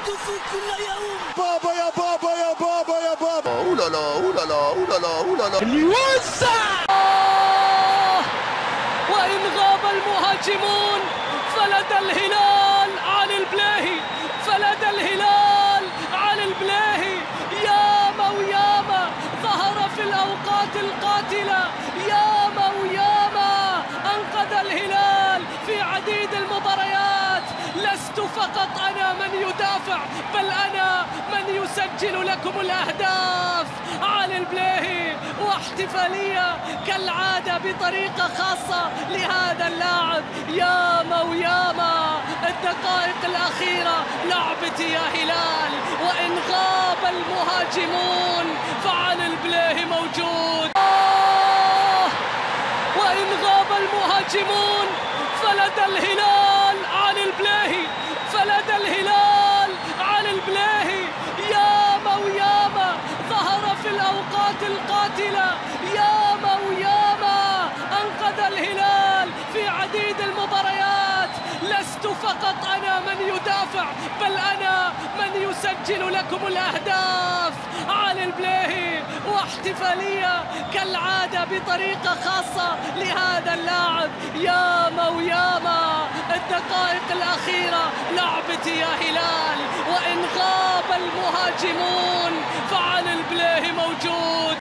أحدث كل يوم. بابا يا بابا يا بابا يا بابا. أولا لا أولا لا أولا لا أولا لا. يوسع. وإن غاب المهاجمون فلدى الهلال علي البلاهي، فلدى الهلال علي البلاهي. ياما وياما ظهر في الأوقات القاتلة، ياما وياما أنقذ الهلال في عديد المباريات. لست فقط أنا من يدافع، بل أنا من يسجل لكم الأهداف. علي البلاهي، واحتفالية كالعادة بطريقة خاصة لهذا اللاعب. ياما وياما الدقائق الأخيرة لعبتي يا هلال، وإن غاب المهاجمون فعلي البلاهي موجود. وإن غاب المهاجمون فلدى الهلال علي البلاهي، فلدى الهلال علي البلاهي. ياما وياما ظهر في الأوقات القاتلة، ياما وياما أنقذ الهلال في عديد المباريات. لست فقط أنا من يدافع، بل أنا من يسجل لكم الأهداف. علي البلاهي، واحتفالية كالعادة بطريقة خاصة لهذا اللاعب. ياما وياما الدقائق الأخيرة لعبتي يا هلال، وإن غاب المهاجمون فعلي البلاهي موجود.